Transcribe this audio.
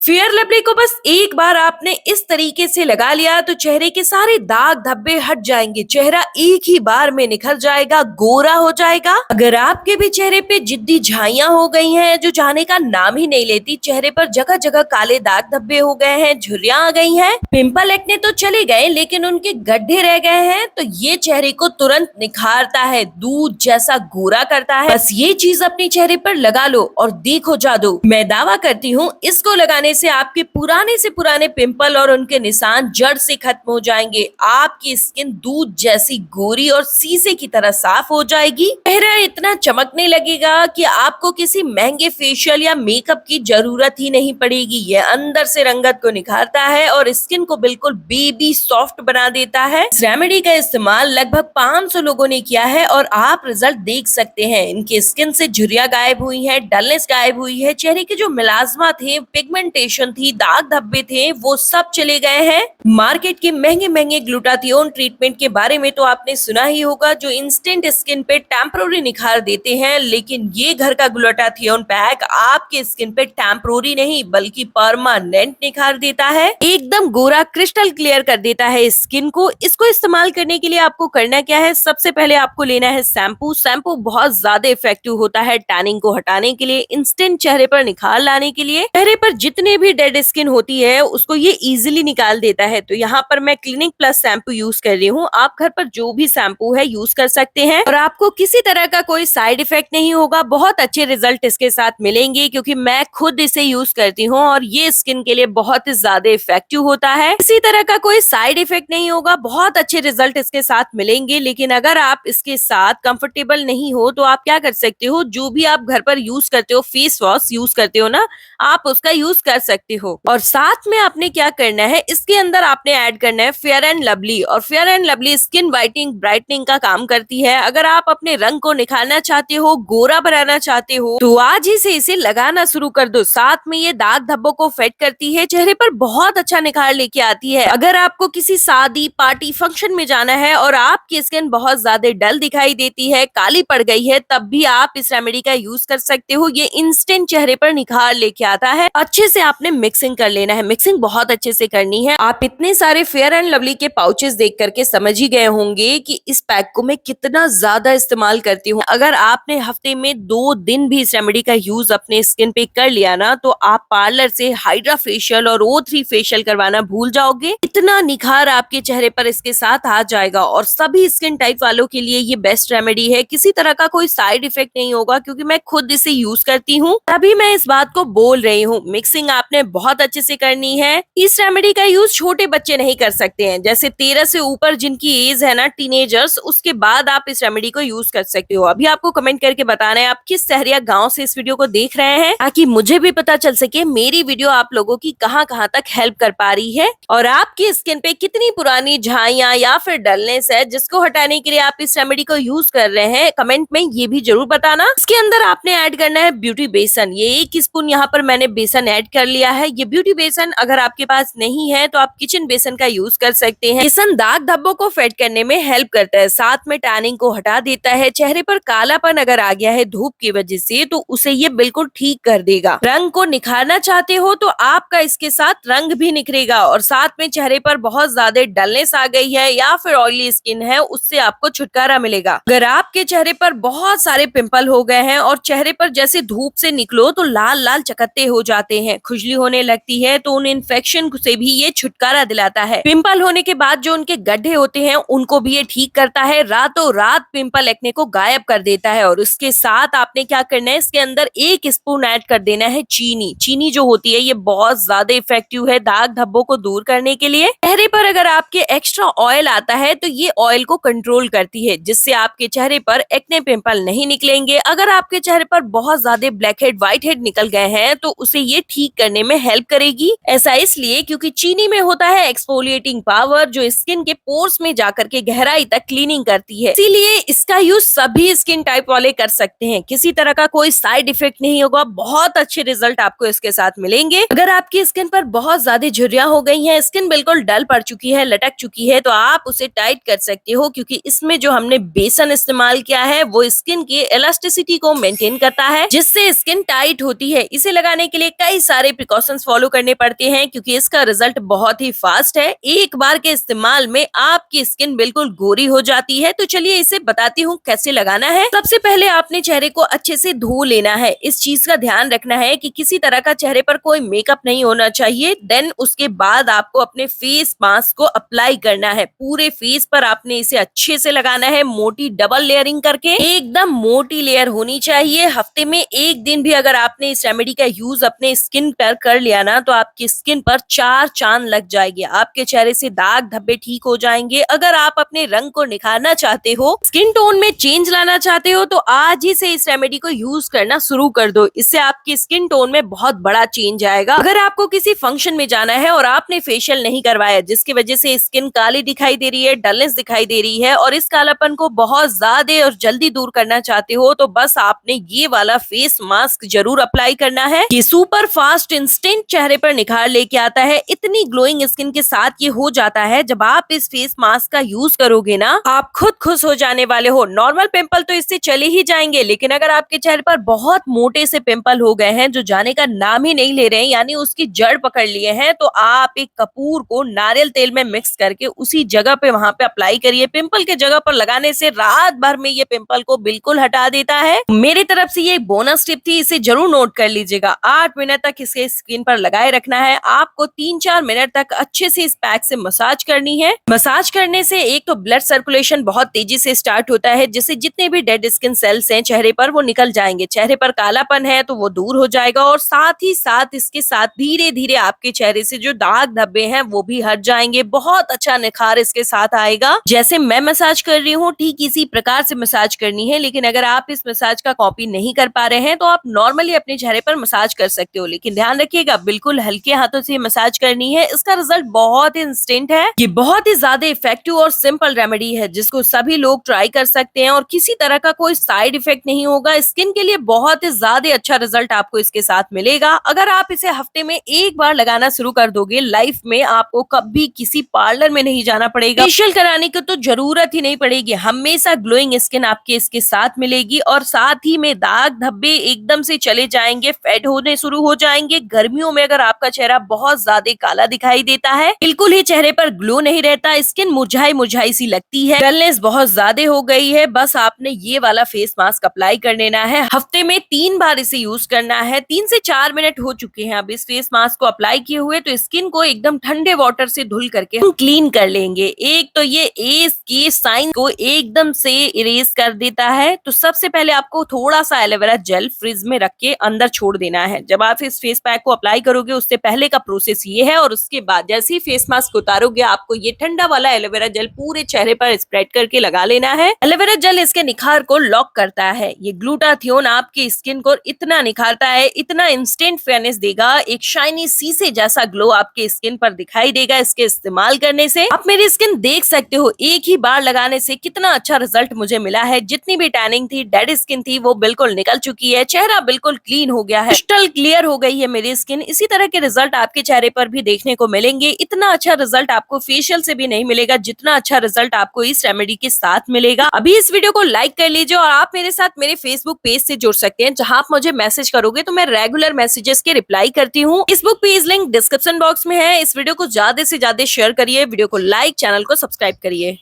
Fair lovely को बस एक बार आपने इस तरीके से लगा लिया तो चेहरे के सारे दाग धब्बे हट जाएंगे। चेहरा एक ही बार में निखर जाएगा, गोरा हो जाएगा। अगर आपके भी चेहरे पे जिद्दी झाइयां हो गई हैं जो जाने का नाम ही नहीं लेती, चेहरे पर जगह जगह काले दाग धब्बे हो गए हैं, झुर्रियां आ गई हैं, पिंपल एक्ने तो चले गए लेकिन उनके गड्ढे रह गए हैं, तो ये चेहरे को तुरंत निखारता है, दूध जैसा गोरा करता है। बस ये चीज अपने चेहरे पर लगा लो और देखो जादू। मैं दावा करती हूँ इसको लगाने से आपके पुराने से पुराने पिंपल और उनके निशान जड़ से खत्म हो जाएंगे। आपकी स्किन दूध जैसी गोरी और शीशे की तरह साफ हो जाएगी। चेहरा इतना चमकने लगेगा कि आपको किसी महंगे फेशियल या मेकअप की जरूरत ही नहीं पड़ेगी। ये अंदर से रंगत को निखारता है और स्किन को बिल्कुल बेबी सॉफ्ट बना देता है। इस रेमेडी का इस्तेमाल लगभग 500 लोगों ने किया है और आप रिजल्ट देख सकते हैं। इनके स्किन से झुर्रियां गायब हुई है, डलनेस गायब हुई है, चेहरे के जो मिलाजमा थे, पिगमेंटेशन थी, दाग धब्बे थे, वो सब चले गए हैं। मार्केट के महंगे महंगे ग्लूटाथियोन ट्रीटमेंट के बारे में तो आपने सुना ही होगा, जो इंस्टेंट स्किन पे टेम्पररी निखार देते हैं, लेकिन ये घर का ग्लूटाथियोन पैक आपके स्किन पे टेम्पररी नहीं बल्कि परमानेंट निखार देता है। एकदम गोरा क्रिस्टल क्लियर कर देता है स्किन को। इसको इस्तेमाल करने के लिए आपको करना क्या है, सबसे पहले आपको लेना है शैम्पू। शैम्पू बहुत ज्यादा इफेक्टिव होता है टैनिंग को हटाने के लिए, इंस्टेंट चेहरे पर निखार लाने के लिए। चेहरे पर जितने भी डेड स्किन होती है उसको ये इजीली निकाल देता है। तो यहाँ पर मैं क्लिनिक प्लस शैम्पू यूज कर रही हूँ। आप घर पर जो भी शैम्पू है यूज कर सकते हैं और आपको किसी तरह का कोई साइड इफेक्ट नहीं होगा। बहुत अच्छे रिजल्ट इसके साथ मिलेंगे क्योंकि मैं खुद इसे यूज करती हूँ और ये स्किन के लिए बहुत ही ज्यादा इफेक्टिव होता है। किसी तरह का कोई साइड इफेक्ट नहीं होगा, बहुत अच्छे रिजल्ट इसके साथ मिलेंगे। लेकिन अगर आप इसके साथ कंफर्टेबल नहीं हो तो आप क्या कर सकते हो, जो भी आप घर पर यूज करते हो, फेस वॉश यूज करते हो ना, आप उसका यूज कर सकते हो। और साथ में आपने क्या करना है, इसके अंदर आपने ऐड करना है फेयर एंड लवली। और fair and lovely skin whitening brightening का काम करती है। अगर आप अपने रंग को निखारना चाहते हो, गोरा बनाना चाहते हो, तो आज ही से इसे लगाना शुरू कर दो। साथ में ये दाग धब्बों को फेड करती है, चेहरे पर बहुत अच्छा निखार लेके आती है। अगर आपको किसी शादी पार्टी फंक्शन में जाना है और आपकी स्किन बहुत ज्यादा डल दिखाई देती है, काली पड़ गई है, तब भी आप इस रेमेडी का यूज कर सकते हो। ये इंस्टेंट चेहरे पर निखार लेके आता है। अच्छे से आपने मिक्सिंग कर लेना है, मिक्सिंग बहुत अच्छे से करनी है। आप इतने सारे फेयर एंड लवली के पाउचेस देख करके समझ ही गए होंगे कि इस पैक को मैं कितना ज्यादा इस्तेमाल करती हूँ। अगर आपने हफ्ते में 2 दिन भी इस रेमेडी का यूज अपने स्किन पे कर लिया ना, तो आप पार्लर से हाइड्रा फेशियल और O3 फेशियल करवाना भूल जाओगे। इतना निखार आपके चेहरे पर इसके साथ आ जाएगा और सभी स्किन टाइप वालों के लिए ये बेस्ट रेमेडी है। किसी तरह का कोई साइड इफेक्ट नहीं होगा क्योंकि मैं खुद इसे यूज करती हूँ, तभी मैं इस बात को बोल रही हूँ। मिक्सिंग आपने बहुत अच्छे से करनी है। इस रेमेडी का यूज छोटे बच्चे नहीं कर सकते हैं, जैसे 13 से ऊपर जिनकी एज है ना, टीनेजर्स, उसके बाद आप इस रेमेडी को यूज कर सकते हो। अभी आपको कमेंट करके बताना है आप किस शहर या गाँव से इस वीडियो को देख रहे हैं, ताकि मुझे भी पता चल सके मेरी वीडियो आप लोगों की कहाँ कहाँ तक हेल्प कर पा रही है और आपकी स्किन पे कितनी पुरानी झाइयां या फिर डलनेस है जिसको हटाने के लिए आप इस रेमेडी को यूज कर रहे हैं। कमेंट में ये भी जरूर बताना। इसके अंदर आपने ऐड करना है ब्यूटी बेसन। ये 1 स्पून यहाँ पर मैंने बेसन ऐड कर लिया है। ये ब्यूटी बेसन अगर आपके पास नहीं है तो आप किचन बेसन का यूज कर सकते हैं। बेसन दाग धब्बों को फेड करने में हेल्प करता है, साथ में टैनिंग को हटा देता है। चेहरे पर कालापन अगर आ गया है धूप की वजह से तो उसे ये बिल्कुल ठीक कर देगा। रंग को निखारना चाहते हो तो आपका इसके साथ रंग भी निखरेगा और साथ में चेहरे पर बहुत ज्यादा डलनेस आ गई है या फिर ऑयली स्किन है, उससे आपको छुटकारा मिलेगा। अगर आपके चेहरे पर बहुत सारे पिंपल हो गए हैं और चेहरे पर जैसे धूप से निकलो तो लाल लाल चकत्ते हो जाते हैं, खुजली होने लगती है, तो उन इन्फेक्शन से भी ये छुटकारा दिलाता है। पिंपल होने के बाद जो उनके गड्ढे होते हैं उनको भी ये ठीक करता है। रातों रात पिंपल एक्ने को गायब कर देता है। और उसके साथ आपने क्या करना है, इसके अंदर 1 स्पून ऐड कर देना है चीनी। चीनी जो होती है ये बहुत ज्यादा इफेक्टिव है दाग धब्बों को दूर करने के लिए। चेहरे पर अगर आपके एक्स्ट्रा ऑयल आता है तो ये ऑयल को कंट्रोल करती है, जिससे आपके चेहरे पर एक्ने पिंपल नहीं निकलेंगे। अगर आपके चेहरे पर बहुत ज्यादा ब्लैक हेड व्हाइट हेड निकल गए हैं तो उसे ये ठीक करने में हेल्प करेगी। ऐसा इसलिए क्योंकि चीनी में होता है एक्सफोलिएटिंग पावर, जो स्किन के पोर्स में जाकर के गहराई तक क्लीनिंग करती है। इसीलिए इसका यूज सभी स्किन टाइप वाले कर सकते हैं। किसी तरह का कोई साइड इफेक्ट नहीं होगा, बहुत अच्छे रिजल्ट आपको इसके साथ मिलेंगे। अगर आपकी स्किन पर बहुत ज्यादा झुर्रियां हो गई हैं, स्किन बिल्कुल डल पड़ चुकी है, लटक चुकी है, तो आप उसे टाइट कर सकते हो क्योंकि इसमें जो हमने बेसन इस्तेमाल किया है वो स्किन की इलास्टिसिटी को मेंटेन करता है, जिससे स्किन टाइट होती है। इसे लगाने के लिए कई सारे प्रिकॉशंस फॉलो करने पड़ते हैं क्योंकि इसका रिजल्ट बहुत ही फास्ट है। एक बार के इस्तेमाल में आपकी स्किन बिल्कुल गोरी हो जाती है। तो चलिए इसे बताती हूँ कैसे लगाना है। सबसे पहले आपने चेहरे को अच्छे से धो लेना है। इस चीज का ध्यान रखना है कि किसी तरह का चेहरे पर कोई मेकअप नहीं होना चाहिए। देन उसके बाद आपको अपने फेस मास्क को अप्लाई करना है। पूरे फेस पर आपने इसे अच्छे से लगाना है, मोटी डबल लेयरिंग करके। एकदम मोटी लेयर होनी चाहिए। हफ्ते में एक दिन भी अगर आपने इस रेमेडी का यूज अपने स्किन पर कर लिया ना तो आपकी स्किन पर 4 चांद लग जाएगी। आपके चेहरे से दाग धब्बे ठीक हो जाएंगे। अगर आप अपने रंग को निखारना चाहते हो, स्किन टोन में चेंज लाना चाहते हो, तो आज ही से इस रेमेडी को यूज करना शुरू कर दो। इससे आपकी स्किन टोन में बहुत बड़ा चेंज आएगा। अगर आपको किसी फंक्शन में जाना है और आपने फेशियल नहीं करवाया जिसकी वजह से स्किन काली दिखाई दे रही है, डलनेस दिखाई दे रही है और इस कालापन को बहुत ज्यादा और जल्दी दूर करना चाहते हो, तो बस आपने ये वाला फेस मास्क जरूर अप्लाई करना है। ये सुपर फास्ट इंस्टेंट चेहरे पर निखार लेके आता है। इतनी ग्लोइंग स्किन के साथ ये हो जाता है। जब आप इस फेस मास्क का यूज करोगे ना, आप खुद खुश हो जाने वाले हो। नॉर्मल पिंपल तो इससे चले ही जाएंगे, लेकिन अगर आपके चेहरे पर बहुत मोटे से पिंपल हो गए हैं जो जाने का नाम ही नहीं ले रहे हैं, यानी उसकी जड़ पकड़ लिए हैं, तो आप एक कपूर को नारियल तेल में मिक्स करके उसी जगह पे वहां पे अप्लाई करिए। पिंपल के जगह पर लगाने से रात भर में ये पिंपल को बिल्कुल हटा देता है। मेरी तरफ से ये बोनस टिप थी, इसे जरूर नोट कर लीजिएगा। 8 मिनट तक इसे स्किन पर लगाए रखना है। आपको 3-4 मिनट तक अच्छे से इस पैक से मसाज करनी है। मसाज करने से एक तो ब्लड सर्कुलेशन बहुत तेजी से स्टार्ट होता है, जिससे जितने भी डेड स्किन सेल्स हैं चेहरे पर वो निकल जाएंगे। चेहरे पर कालापन है तो वो दूर हो जाएगा और साथ ही साथ इसके साथ धीरे धीरे आपके चेहरे से जो दाग धब्बे हैं वो भी हट जाएंगे। बहुत अच्छा निखार इसके साथ आएगा। जैसे मैं मसाज कर रही हूँ ठीक इसी प्रकार से मसाज करनी है, लेकिन अगर आप इस मसाज का कॉपी नहीं कर पा रहे हैं तो आप नॉर्मली अपने चेहरे पर मसाज कर सकते हो, लेकिन ध्यान रखिएगा बिल्कुल हल्के हाथों से मसाज करनी है। इसका रिजल्ट बहुत ही इंस्टेंट है। ये बहुत ही ज्यादा इफेक्टिव और सिंपल रेमेडी है जिसको सभी लोग ट्राई कर सकते हैं और किसी तरह का कोई साइड इफेक्ट नहीं होगा। स्किन के लिए बहुत ही ज्यादा अच्छा रिजल्ट आपको इसके साथ मिलेगा। अगर आप इसे हफ्ते में एक बार लगाना शुरू कर दोगे, लाइफ में आपको कभी किसी पार्लर में नहीं जाना पड़ेगा, फेशियल कराने की तो जरूरत ही नहीं पड़ेगी। हमेशा ग्लोइंग स्किन आपके इसके साथ मिलेगी और साथ ही में दाग धब्बे एकदम से चले जाएंगे, फेड होने शुरू हो जाएंगे। गर्मियों में अगर आपका चेहरा बहुत ज्यादा काला दिखाई देता है, बिल्कुल ही चेहरे पर ग्लो नहीं रहता, स्किन मुरझाई मुरझाई सी लगती है, डलनेस बहुत ज्यादा हो गई है, बस आपने ये वाला फेस मास्क अप्लाई कर लेना है। हफ्ते में 3 बार इसे यूज करना है। 3 से 4 मिनट हो चुके हैं अब इस फेस मास्क को अप्लाई किए हुए, तो स्किन को एकदम ठंडे वाटर से धुल करके हम क्लीन कर लेंगे। एक तो ये एज के साइन को एकदम से इरेज कर देता है। तो सबसे पहले आपको थोड़ा सा एलोवेरा जेल फ्रिज में रख के अंदर छोड़ देना है। जब आप इस फेस पैक को अप्लाई करोगे उससे पहले का प्रोसेस ये है, और उसके बाद जैसे ही फेस मास्क उतारोगे आपको ये ठंडा वाला एलोवेरा जेल पूरे चेहरे पर स्प्रेड करके लगा लेना है। एलोवेरा जेल इसके निखार को लॉक करता है। ये ग्लूटाथियोन आपकी स्किन को इतना निखारता है, इतना इंस्टेंट फेयरनेस देगा, एक शाइनी शीशे जैसा ग्लो आपके स्किन पर दिखाई देगा इसके इस्तेमाल करने से। आप मेरी स्किन देख सकते हो एक ही बार लगाने से कितना अच्छा रिजल्ट मुझे मिला है। जितनी भी टैनिंग थी, डेड स्किन थी, वो बिल्कुल निकल चुकी है। चेहरा बिल्कुल क्लीन हो गया है, क्रिस्टल क्लियर हो गई है मेरी स्किन। इसी तरह के रिजल्ट आपके चेहरे पर भी देखने को मिलेंगे। इतना अच्छा रिजल्ट आपको फेशियल से भी नहीं मिलेगा जितना अच्छा रिजल्ट आपको इस रेमेडी के साथ मिलेगा। अभी इस वीडियो को लाइक कर लीजिए और आप मेरे साथ मेरे फेसबुक पेज से जुड़ सकते हैं, जहां आप मुझे मैसेज करोगे तो मैं रेगुलर मैसेजेस के रिप्लाई करती हूँ। Facebook page link description box में है। इस वीडियो को ज्यादा से ज्यादा शेयर करिए, वीडियो को लाइक, चैनल को सब्सक्राइब करिए।